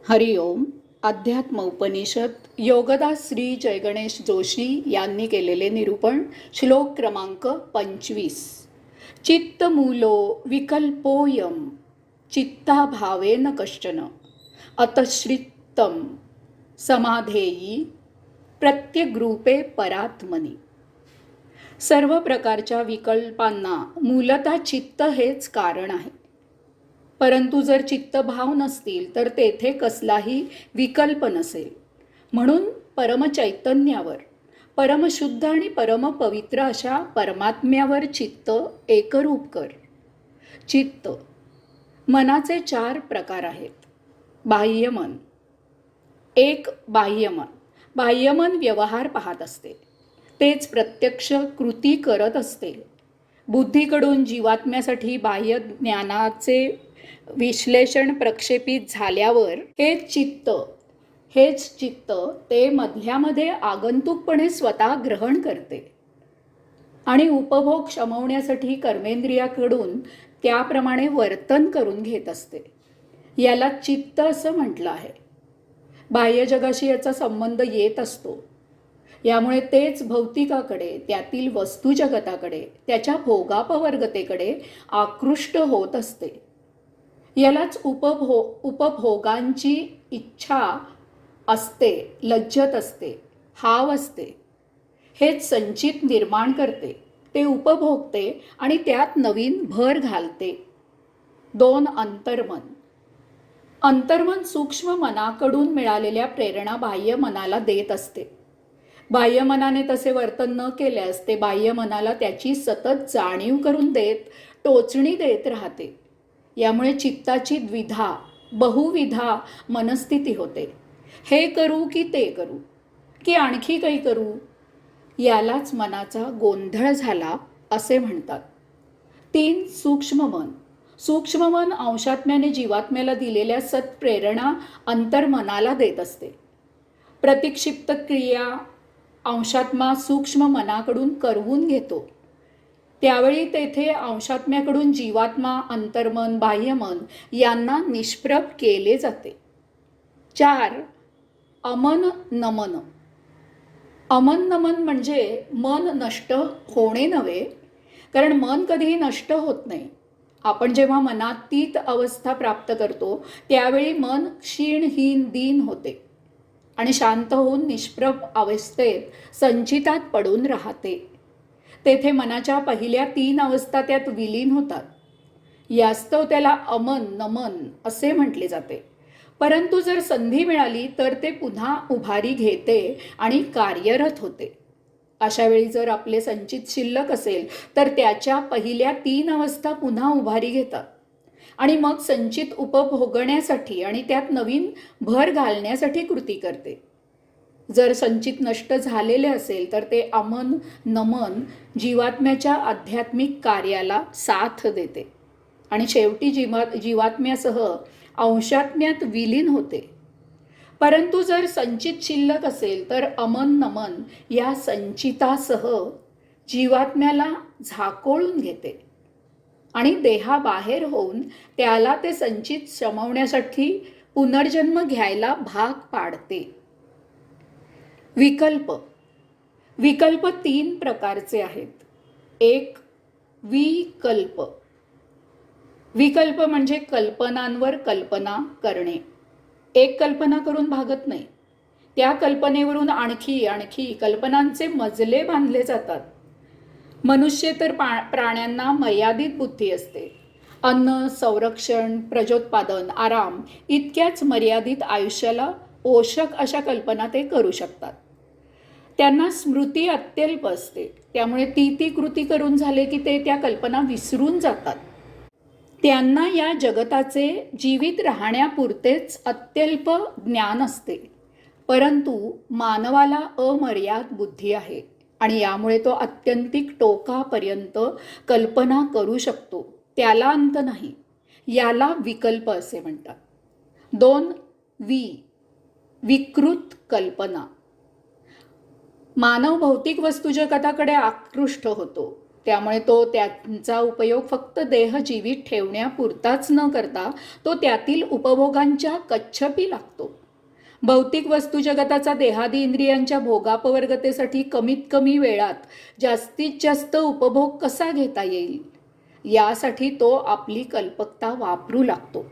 हरिओम. अध्यात्म उपनिषद योगदास श्री जयगणेश जोशी यांनी केलेले निरूपण. श्लोक क्रमांक 25. चित्तमूलो विकल्पोयम चित्ताभावेन कश्चन अतश्रितम समाधेयी प्रत्यग्रूपे परात्मनी. सर्व प्रकारच्या विकल्पांना मूलतः चित्त हेच कारण आहे. परंतु जर चित्तभाव नसतील तर तेथे कसलाही विकल्प नसेल. म्हणून परमचैतन्यावर, परमशुद्ध आणि परमपवित्र अशा परमात्म्यावर चित्त एकरूप कर. चित्त मनाचे 4 प्रकार आहेत. बाह्यमन. एक बाह्यमन. बाह्यमन व्यवहार पाहत असते, तेच प्रत्यक्ष कृती करत असते. बुद्धीकडून जीवात्म्यासाठी बाह्य ज्ञानाचे विश्लेषण प्रक्षेपित झाल्यावर हेच चित्त ते मधल्यामध्ये आगंतुकपणे स्वतः ग्रहण करते आणि उपभोग शमवण्यासाठी कर्मेंद्रियाकडून त्याप्रमाणे वर्तन करून घेत असते. याला चित्त असं म्हटलं आहे. बाह्य जगाशी याचा संबंध येत असतो. यामुळे तेच भौतिकाकडे, त्यातील वस्तुजगताकडे, त्याच्या भोगापवर्गतेकडे आकृष्ट होत असते. यालाच उपभोगांची इच्छा असते, लज्जत असते, हाव असते. हेच संचित निर्माण करते, ते उपभोगते आणि त्यात नवीन भर घालते. 2 अंतर्मन. अंतर्मन सूक्ष्म मनाकडून मिळालेल्या प्रेरणा बाह्य मनाला देत असते. बाह्य मनाने तसे वर्तन न केल्यास ते बाह्य मनाला त्याची सतत जाणीव करून देत, टोचणी देत राहते. यामुळे चित्ताची बहुविधा मनस्थिती होते. हे करू की ते करू की आणखी काही करू, यालाच मनाचा गोंधळ झाला असे म्हणतात. 3 सूक्ष्म मन. सूक्ष्म मन अंशात्म्याने जीवात्म्याला दिलेल्या सत्प्रेरणा अंतर्मनाला देत असते. प्रतिक्षिप्त क्रिया अंशात्मा सूक्ष्म मनाकडून करवून घेतो. त्यावेळी तेथे अंशात्म्याकडून जीवात्मा, अंतर्मन, बाह्यमन यांना निष्प्रभ केले जाते. 4 अमन नमन. अमन नमन म्हणजे मन नष्ट होणे नव्हे, कारण मन कधीही नष्ट होत नाही. आपण जेव्हा मनातीत अवस्था प्राप्त करतो त्यावेळी मन क्षीणहीन दीन होते आणि शांत होऊन निष्प्रभ अवस्थेत संचितात पडून राहते. तेथे मनाच्या पहिल्या 3 अवस्था त्यात विलीन होतात. यास्तव त्याला अमन नमन असे म्हटले जाते. परंतु जर संधी मिळाली तर ते पुन्हा उभारी घेते आणि कार्यरत होते. अशा वेळी जर आपले संचित शिल्लक असेल तर त्याच्या पहिल्या 3 अवस्था पुन्हा उभारी घेतात आणि मग संचित उपभोगण्यासाठी आणि त्यात नवीन भर घालण्यासाठी कृती करते. जर संचित नष्ट झालेले असेल तर ते अमन नमन जीवात्म्याच्या आध्यात्मिक कार्याला साथ देते आणि शेवटी जीवात्म्यासह अंशात्म्यात विलीन होते. परंतु जर संचित शिल्लक असेल तर अमन नमन या संचितासह जीवात्म्याला झाकोळून घेते आणि देहाबाहेर होऊन त्याला ते संचित शमवण्यासाठी पुनर्जन्म घ्यायला भाग पाडते. विकल्प. विकल्प 3 प्रकारचे आहेत. 1 विकल्प. विकल्प म्हणजे कल्पनांवर कल्पना करणे. एक कल्पना करून भागत नाही, त्या कल्पनेवरून आणखी कल्पनांचे मजले बांधले जातात. मनुष्य तर प्राण्यांना मर्यादित बुद्धी असते. अन्न, संरक्षण, प्रजोत्पादन, आराम इतक्याच मर्यादित आयुष्याला पोषक अशा कल्पना ते करू शकतात. त्यांना स्मृती अत्यल्प असते, त्यामुळे ती कृती करून झाले की ते त्या कल्पना विसरून जातात. त्यांना या जगताचे जीवित राहण्यापुरतेच अत्यल्प ज्ञान असते. परंतु मानवाला अमर्याद बुद्धी आहे आणि यामुळे तो आत्यंतिक टोकापर्यंत कल्पना करू शकतो. त्याला अंत नाही. याला विकल्प असे म्हणतात. 2 विकृत कल्पना. मानव भौतिक वस्तुजगताकडे आकृष्ट होतो. त्यामुळे तो त्यांचा उपयोग फक्त देह जीवित ठेवण्यापुरताच न करता तो त्यातील उपभोगांच्या कच्छपी लागतो. भौतिक वस्तू जगताचा देहादी इंद्रियांच्या भोगापवर्गतेसाठी कमीत कमी वेळात जास्तीत जास्त उपभोग कसा घेता येईल यासाठी तो आपली कल्पकता वापरू लागतो.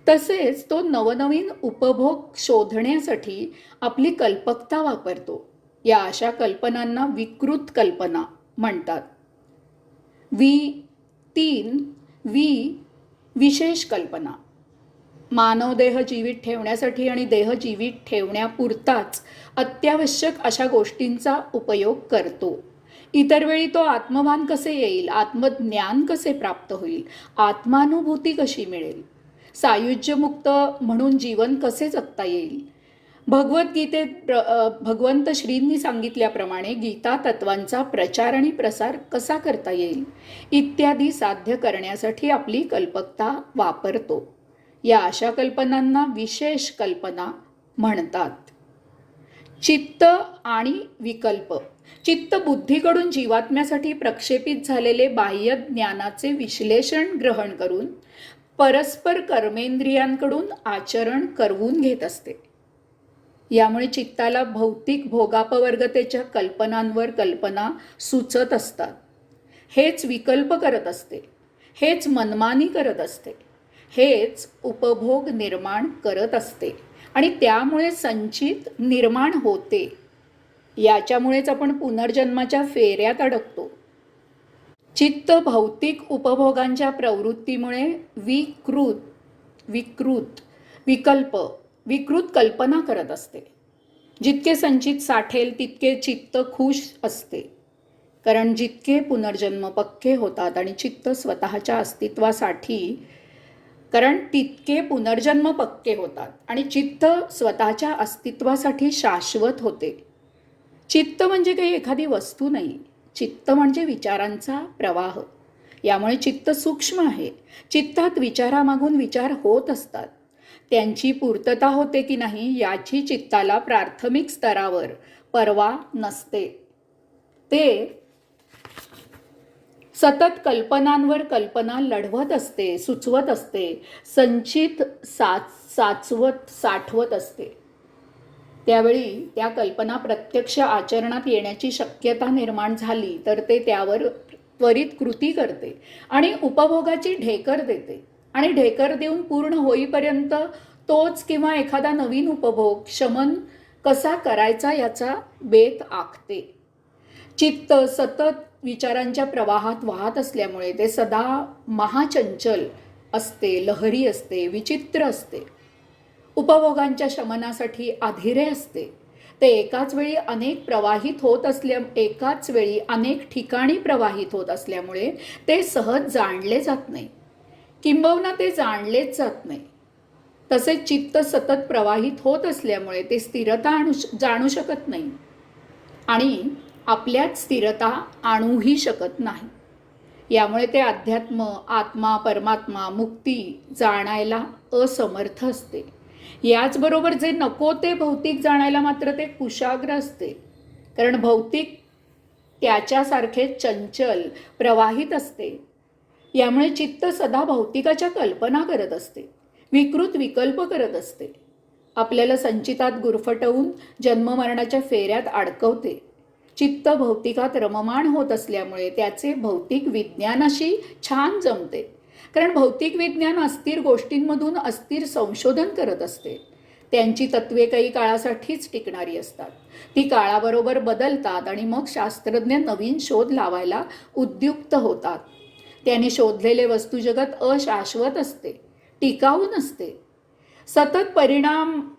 तसेच तो नवनवीन उपभोग शोधण्यासाठी आपली कल्पकता वापरतो. या अशा कल्पनांना विकृत कल्पना म्हणतात. 3 विशेष कल्पना. मानवदेह जीवित ठेवण्यासाठी आणि देह जीवित ठेवण्यापुरताच अत्यावश्यक अशा गोष्टींचा उपयोग करतो. इतर वेळी तो आत्मभान कसे येईल, आत्मज्ञान कसे प्राप्त होईल, आत्मानुभूती कशी मिळेल, सायुज्यमुक्त म्हणून जीवन कसे जगता येईल, भगवद्गीतेत भगवंत श्रींनी सांगितल्याप्रमाणे गीता तत्वांचा प्रचार आणि प्रसार कसा करता येईल इत्यादी साध्य करण्यासाठी आपली कल्पकता वापरतो. या अशा कल्पनांना विशेष कल्पना म्हणतात. चित्त आणि विकल्प. चित्त बुद्धीकडून जीवात्म्यासाठी प्रक्षेपित झालेले बाह्य ज्ञानाचे विश्लेषण ग्रहण करून परस्पर कर्मेंद्रियांकडून आचरण करवून घेत असते. यामुळे चित्ताला भौतिक भोगापवर्गतेच्या कल्पनांवर कल्पना सुचत असतात. हेच विकल्प करत असते, हेच मनमानी करत असते, हेच उपभोग निर्माण करत असते आणि त्यामुळे संचित निर्माण होते. याच्यामुळेच आपण पुनर्जन्माच्या फेऱ्यात अडकतो. चित्त भौतिक उपभोगांच्या प्रवृत्तीमुळे विकृत कल्पना करत असते. जितके संचित साठेल तितके चित्त खुश असते, कारण जितके पुनर्जन्म पक्के होतात आणि चित्त स्वतःच्या अस्तित्वासाठी चित्त स्वतःच्या अस्तित्वासाठी शाश्वत होते. चित्त म्हणजे काही एखादी वस्तू नाही, चित्त म्हणजे विचारांचा प्रवाह. यामुळे चित्त सूक्ष्म आहे. चित्तात विचारामागून विचार होत असतात. त्यांची पूर्तता होते की नाही याची चित्ताला प्राथमिक स्तरावर पर्वा नसते. ते सतत कल्पनांवर कल्पना लढवत असते, सुचवत असते, संचित साठवत असते. त्यावेळी त्या कल्पना प्रत्यक्ष आचरणात येण्याची शक्यता निर्माण झाली तर ते त्यावर त्वरित कृती करते आणि उपभोगाची ढेकर देते आणि ढेकर देऊन पूर्ण होईपर्यंत तोच किंवा एखादा नवीन उपभोग शमन कसा करायचा याचा बेत आखते. चित्त सतत विचारांच्या प्रवाहात वाहत असल्यामुळे ते सदा महाचंचल असते, लहरी असते, विचित्र असते. उपभोगांच्या शमनासाठी अधीरे असते. ते एकाच वेळी अनेक ठिकाणी प्रवाहित होत असल्यामुळे ते सहज जाणले जात नाही, किंबहुना ते जाणलेच जात नाही. तसेच चित्त सतत प्रवाहित होत असल्यामुळे ते स्थिरता जाणू शकत नाही आणि आपल्यात स्थिरता आणूही शकत नाही. यामुळे ते अध्यात्म, आत्मा, परमात्मा, मुक्ती जाणायला असमर्थ असते. याचबरोबर जे नको ते भौतिक जाणायला मात्र ते कुशाग्र असते, कारण भौतिक त्याच्यासारखे चंचल प्रवाहित असते. यामुळे चित्त सदा भौतिकाच्या कल्पना करत असते, विकृत विकल्प करत असते, आपल्याला संचितात गुरफटवून जन्ममरणाच्या फेऱ्यात अडकवते. चित्त भौतिकात रममाण होत असल्यामुळे त्याचे भौतिक विज्ञानाशी छान जमते, कारण भौतिक विज्ञान अस्थिर गोष्टींमधून अस्थिर संशोधन करत असते. त्यांची तत्वे काही काळासाठीच टिकणारी असतात. ती काळाबरोबर बदलतात आणि मग शास्त्रज्ञ नवीन शोध लावायला उद्युक्त होतात. त्यांनी शोधलेले वस्तुजगत अशाश्वत असते, टिकाऊ नसते, सतत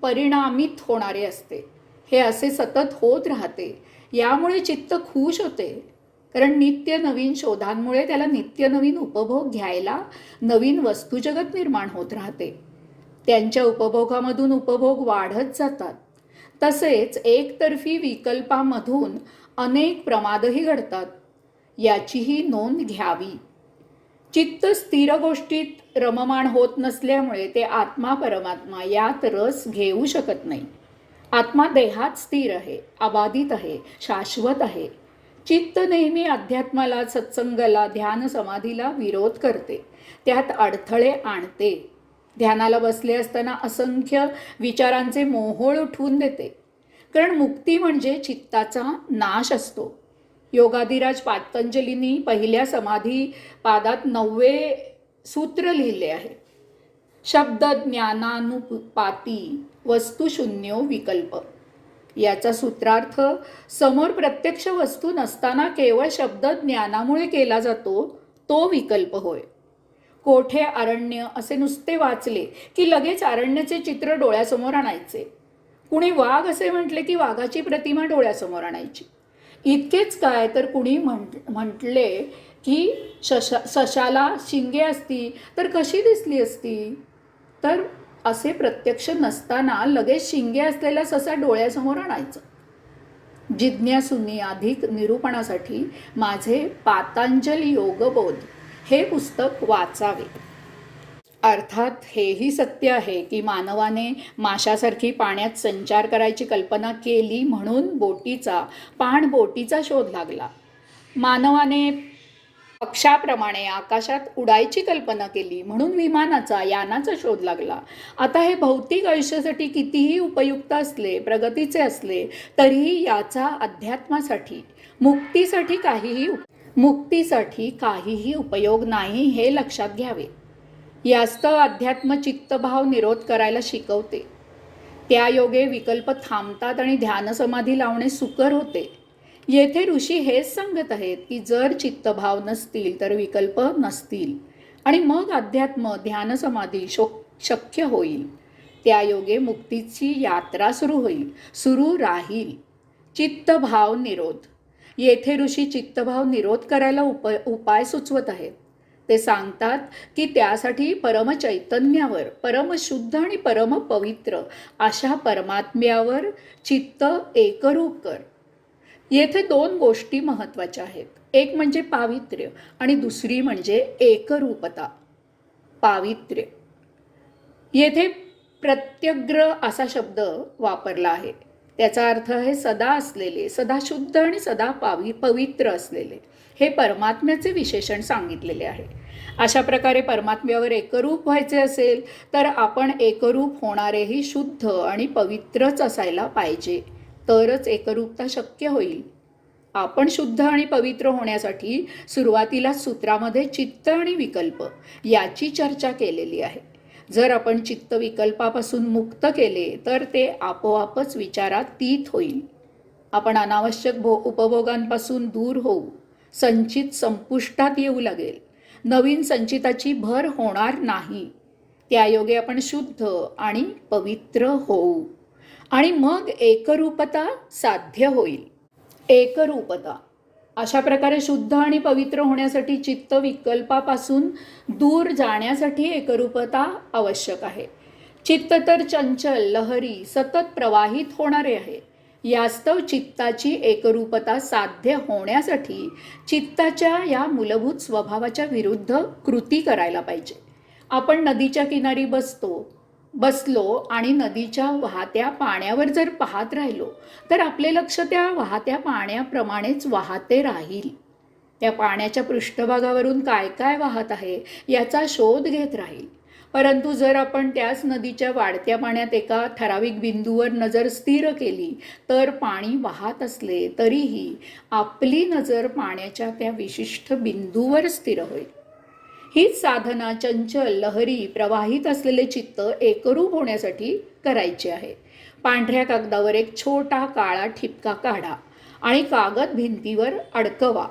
परिणामित होणारे असते. हे असे सतत होत राहते. यामुळे चित्त खुश होते, कारण नित्य नवीन शोधांमुळे त्याला नित्य नवीन उपभोग घ्यायला नवीन वस्तुजगत निर्माण होत राहते. त्यांच्या उपभोगामधून उपभोग वाढत जातात. तसेच एकतर्फी विकल्पामधून अनेक प्रमादही घडतात. याचीही नोंद घ्यावी. चित्त स्थिर गोष्टीत रममाण होत नसल्यामुळे ते आत्मा परमात्मा यात रस घेऊ शकत नाही. आत्मा देहात स्थिर आहे, अबाधित आहे, शाश्वत आहे. चित्त नेहमी अध्यात्माला, सत्संगाला, ध्यान समाधीला विरोध करते, त्यात अडथळे आणते. ध्यानाला बसले असताना असंख्य विचारांचे मोहोळ उठवून देते. कारण मुक्ती म्हणजे चित्ताचा नाश असतो. योगाधिराज पातंजलींनी पहिल्या समाधी पादात 9वे सूत्र लिहिले आहे. शब्द ज्ञानानुपाती वस्तुशून्यो विकल्प. याचा सूत्रार्थ, समोर प्रत्यक्ष वस्तू नसताना केवळ शब्द ज्ञानामुळे केला जातो तो विकल्प होय. कोठे अरण्य असे नुसते वाचले की लगेच अरण्याचे चित्र डोळ्यासमोर आणायचे. कुणी वाघ असे म्हटले की वाघाची प्रतिमा डोळ्यासमोर आणायची. इतकेच काय, तर कुणी म्हटले की सशाला शिंगे असती तर कशी दिसली असती, तर असे प्रत्यक्ष नसताना लगेच शिंगे असलेला ससा डोळ्यासमोर आणायचं. जिज्ञासूंनी अधिक निरूपणासाठी माझे पातंजल योगबोध हे पुस्तक वाचावे. अर्थात हेही सत्य आहे की मानवाने माशासारखी पाण्यात संचार करायची कल्पना केली म्हणून पाणबोटीचा शोध लागला. मानवाने पक्षाप्रमाणे आकाशात उडायची कल्पना केली म्हणून विमानाचा, यानाचा शोध लागला. आता हे भौतिक आयुष्यासाठी कितीही उपयुक्त असले, प्रगतीचे असले, तरीही याचा अध्यात्मासाठी, मुक्तीसाठी काहीही उपयोग नाही हे लक्षात घ्यावे. यास्तव अध्यात्म चित्तभाव निरोध करायला शिकवते. त्यायोगे विकल्प थांबतात आणि ध्यानसमाधी लावणे सुकर होते. येथे ऋषी हेच सांगत आहेत की जर चित्तभाव नसतील तर विकल्प नसतील आणि मग अध्यात्म, ध्यानसमाधी शक्य होईल. त्यायोगे मुक्तीची यात्रा सुरू राहील. चित्तभाव निरोध. येथे ऋषी चित्तभाव निरोध करायला उपाय सुचवत आहेत. ते सांगतात की त्यासाठी परमचैतन्यावर, परमशुद्ध आणि परमपवित्र अशा परमात्म्यावर चित्त एकरूप कर. येथे 2 गोष्टी महत्त्वाच्या आहेत. एक म्हणजे पावित्र्य आणि दुसरी म्हणजे एकरूपता. पावित्र्य. येथे प्रत्यग्र असा शब्द वापरला आहे. त्याचा अर्थ आहे सदा असलेले, सदा शुद्ध आणि सदा पवित्र असलेले. हे परमात्म्याचे विशेषण सांगितलेले आहे. अशा प्रकारे परमात्म्यावर एकरूप व्हायचे असेल तर आपण एकरूप होणारेही शुद्ध आणि पवित्रच असायला पाहिजे, तरच एकरूपता शक्य होईल. आपण शुद्ध आणि पवित्र होण्यासाठी सुरुवातीला सूत्रामध्ये चित्त आणि विकल्प याची चर्चा केलेली आहे. जर आपण चित्त विकल्पापासून मुक्त केले तर ते आपोआपच विचारातीत होईल. आपण अनावश्यक उपभोगांपासून दूर होऊ. संचित संपुष्टात येऊ लागेल. नवीन संचिताची भर होणार नाही. त्यायोगे आपण शुद्ध आणि पवित्र होऊ आणि मग एकरूपता साध्य होईल. एकरूपता. अशा प्रकारे शुद्ध आणि पवित्र होण्यासाठी चित्त विकल्पापासून दूर जाण्यासाठी एकरूपता आवश्यक आहे. चित्त तर चंचल, लहरी, सतत प्रवाहित होणारे आहे. यास्तव चित्ताची एकरूपता साध्य होण्यासाठी चित्ताच्या या मूलभूत स्वभावाच्या विरुद्ध कृती करायला पाहिजे. आपण नदीच्या किनारी बसलो आणि नदीच्या वाहत्या पाण्यावर जर पाहत राहिलो तर आपले लक्ष त्या वाहत्या पाण्याप्रमाणेच वाहते राहील. त्या पाण्याच्या पृष्ठभागावरून काय काय वाहत आहे याचा शोध घेत राहील. परंतु जर आपण त्याच नदीच्या वाढत्या पाण्यात एका ठराविक बिंदूवर नजर स्थिर केली तर पाणी वाहत असले तरीही आपली नजर पाण्याच्या त्या विशिष्ट बिंदूवर स्थिर होईल. हीच साधना चंचल, लहरी, प्रवाहित असलेले चित्त एकरूप होण्यासाठी करायची आहे. पांढऱ्या कागदावर एक छोटा काळा ठिपका काढा आणि कागद भिंतीवर अडकवा.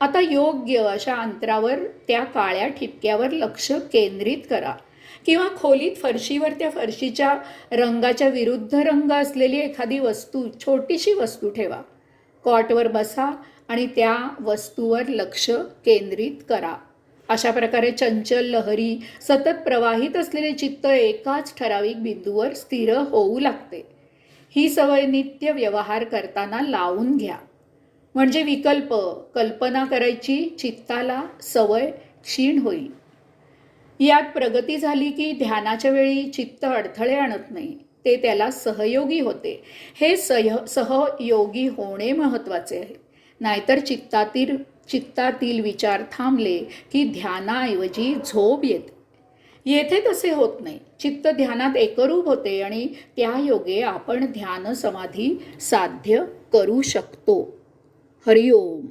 आता योग्य अशा अंतरावर त्या काळ्या ठिपक्यावर लक्ष केंद्रित करा किंवा खोलीत फरशीवर त्या फरशीच्या रंगाच्या विरुद्ध रंग असलेली एखादी छोटीशी वस्तू ठेवा. कॉटवर बसा आणि त्या वस्तूवर लक्ष केंद्रित करा. अशा प्रकारे चंचल, लहरी, सतत प्रवाहित असलेले चित्त एकाच ठराविक बिंदूवर स्थिर होऊ लागते. ही सवय नित्य व्यवहार करताना लावून घ्या. म्हणजे कल्पना करायची चित्ताला सवय क्षीण होईल. यात प्रगती झाली की ध्यानाच्या वेळी चित्त अडथळे आणत नाही, ते त्याला सहयोगी होते. हे सहयोगी होणे महत्त्वाचे आहे. नाहीतर चित्तातील विचार थांबले की ध्यानाऐवजी झोप येते. येथे तसे होत नाही. चित्त ध्यानात एकरूप होते आणि त्या योगे आपण ध्यान समाधी साध्य करू शकतो. हरिओम.